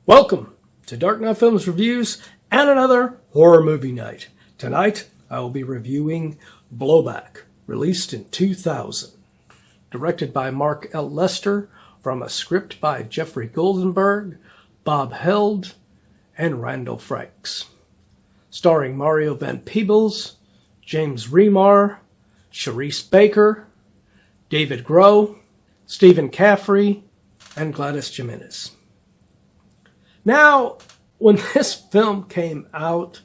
Welcome to Dark Knight Films Reviews and another horror movie night. Tonight, I will be reviewing Blowback, released in 2000. Directed by Mark L. Lester, from a script by Jeffrey Goldenberg, Bob Held, and Randall Frakes. Starring Mario Van Peebles, James Remar, Sharisse Baker, David Groh, Stephen Caffrey, and Gladise Jiminez. Now, when this film came out,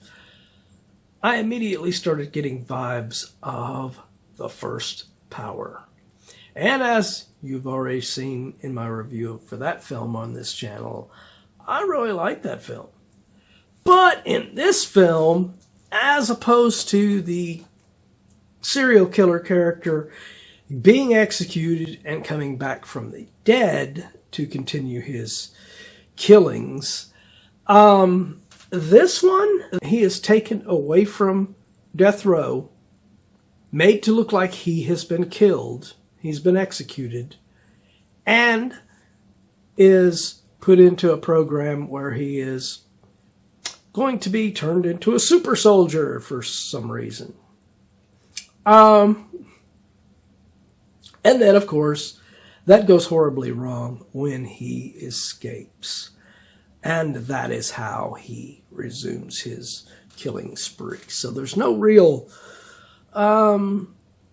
I immediately started getting vibes of the first Power. And as you've already seen in my review for that film on this channel, I really like that film. But in this film, as opposed to the serial killer character being executed and coming back from the dead to continue his killings, this one, he is taken away from death row, made to look like he has been killed, he's been executed, and is put into a program where he is going to be turned into a super soldier for some reason. And then, of course, that goes horribly wrong when he escapes. And that is how he resumes his killing spree. So there's no real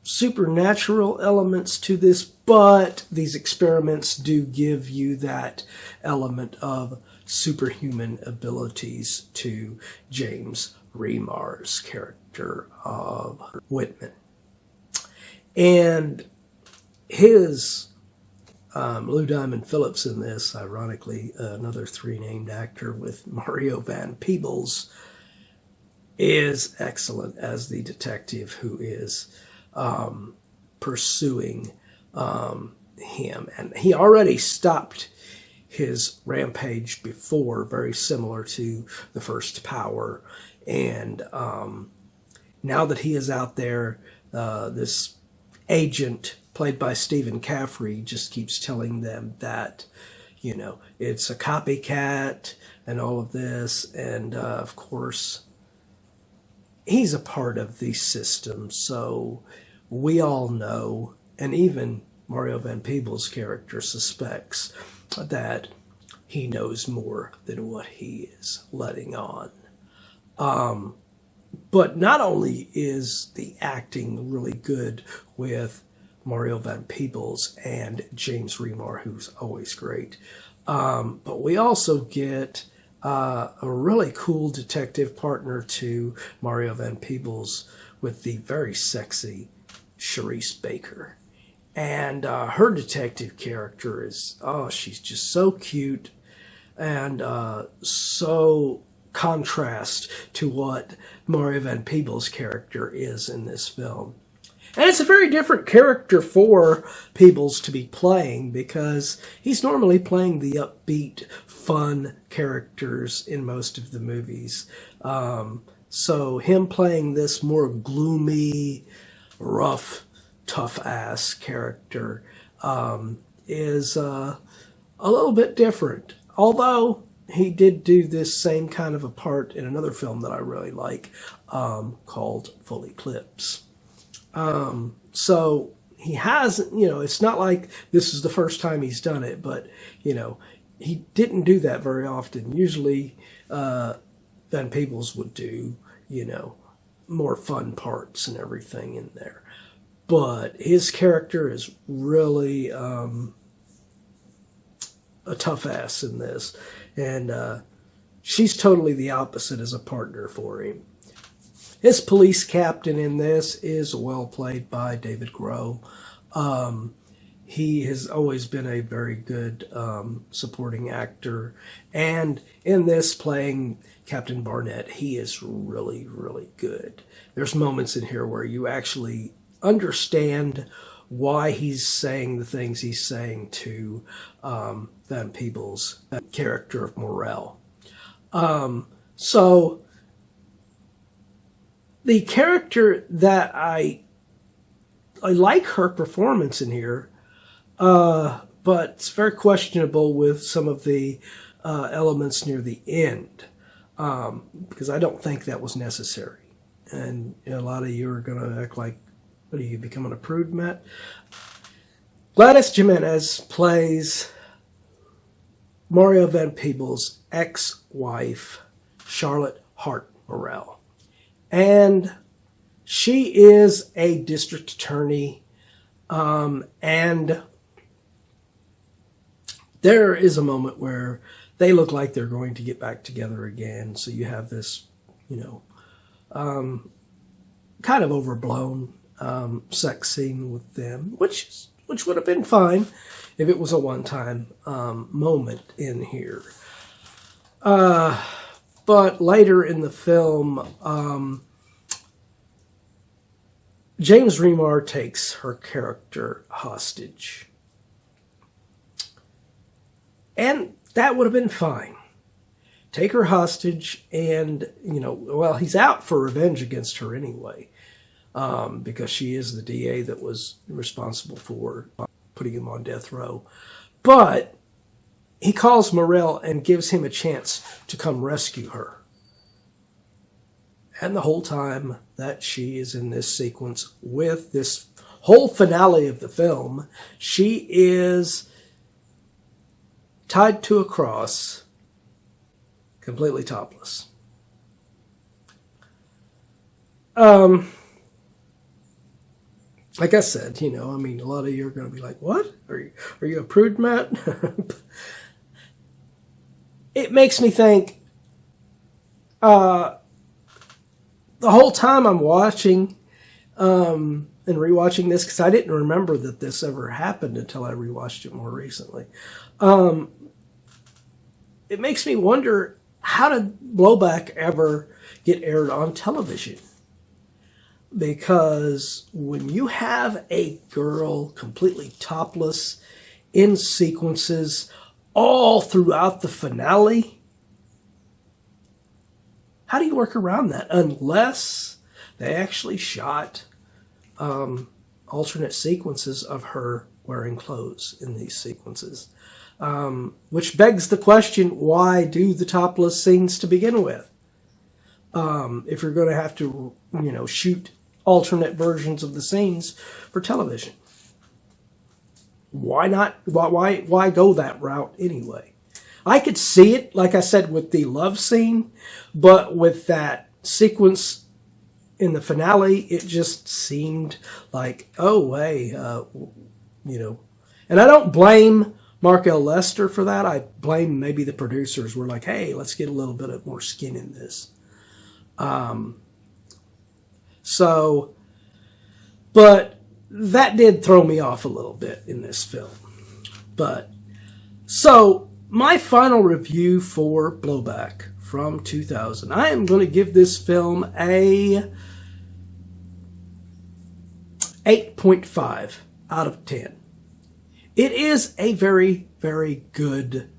supernatural elements to this, but these experiments do give you that element of superhuman abilities to James Remar's character of Whitman. And his Lou Diamond Phillips in this, ironically, another three-named actor with Mario Van Peebles, is excellent as the detective who is pursuing him. And he already stopped his rampage before, very similar to the first Power. And now that he is out there, this agent played by Stephen Caffrey just keeps telling them that, you know, it's a copycat and all of this. And of course, he's a part of the system. So we all know, and even Mario Van Peebles' character suspects, that he knows more than what he is letting on. But not only is the acting really good with Mario Van Peebles and James Remar, who's always great, but we also get a really cool detective partner to Mario Van Peebles with the very sexy Sharisse Baker. And her detective character is, she's just so cute and so contrast to what Mario Van Peebles' character is in this film. And it's a very different character for Peebles to be playing, because he's normally playing the upbeat, fun characters in most of the movies. So him playing this more gloomy, rough, tough-ass character is a little bit different. Although he did do this same kind of a part in another film that I really like, called Full Eclipse. So he has, it's not like this is the first time he's done it, but, he didn't do that very often. Usually, Van Peebles would do, more fun parts and everything in there. But his character is really a tough ass in this. And she's totally the opposite as a partner for him. His police captain in this is well played by David Groh. He has always been a very good supporting actor. And in this, playing Captain Barnett, he is really, really good. There's moments in here where you actually understand why he's saying the things he's saying to Van Peebles' character of Morel. So the character that I like her performance in here, but it's very questionable with some of the elements near the end, because I don't think that was necessary. And a lot of you are going to act like, what are you, becoming a prude, Matt? Gladise Jiminez plays Mario Van Peebles' ex-wife, Charlotte Hart Morrell. And she is a district attorney, and there is a moment where they look like they're going to get back together again. So you have this, kind of overblown sex scene with them, which would have been fine if it was a one-time moment in here. But later in the film, James Remar takes her character hostage. And that would have been fine. Take her hostage and, well, he's out for revenge against her anyway, because she is the DA that was responsible for putting him on death row. But he calls Morrell and gives him a chance to come rescue her. And the whole time that she is in this sequence with this whole finale of the film, she is tied to a cross, completely topless. Like I said, a lot of you are going to be like, what? Are you a prude, Matt? It makes me think, the whole time I'm watching and rewatching this, because I didn't remember that this ever happened until I rewatched it more recently. It makes me wonder, how did Blowback ever get aired on television? Because when you have a girl completely topless in sequences all throughout the finale, how do you work around that? Unless they actually shot alternate sequences of her wearing clothes in these sequences. Which begs the question, why do the topless scenes to begin with? If you're going to have to, shoot alternate versions of the scenes for television. Why not? Why go that route anyway? I could see it, like I said, with the love scene, but with that sequence in the finale, it just seemed like, oh, hey, And I don't blame Mark L. Lester for that. I blame maybe the producers were like, hey, let's get a little bit of more skin in this. But that did throw me off a little bit in this film. My final review for Blowback from 2000. I am going to give this film a 8.5 out of 10. It is a very, very good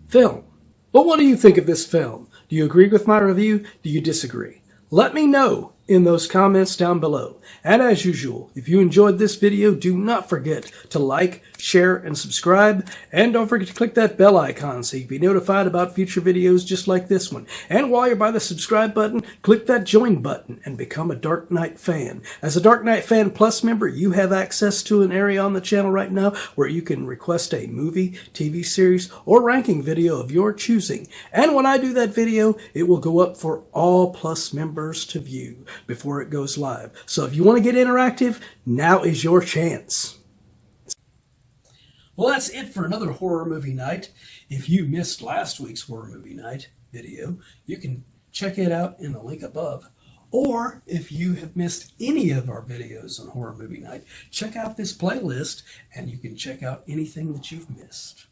film. But what do you think of this film? Do you agree with my review? Do you disagree? Let me know in those comments down below. And as usual, if you enjoyed this video, do not forget to like, share, and subscribe. And don't forget to click that bell icon so you can be notified about future videos just like this one. And while you're by the subscribe button, click that join button and become a Dark Knight fan. As a Dark Knight Fan Plus member, you have access to an area on the channel right now where you can request a movie, TV series, or ranking video of your choosing. And when I do that video, it will go up for all Plus members to view before it goes live. So if you want to get interactive, now is your chance. Well, that's it for another horror movie night. If you missed last week's horror movie night video, you can check it out in the link above. Or if you have missed any of our videos on horror movie night, check out this playlist and you can check out anything that you've missed.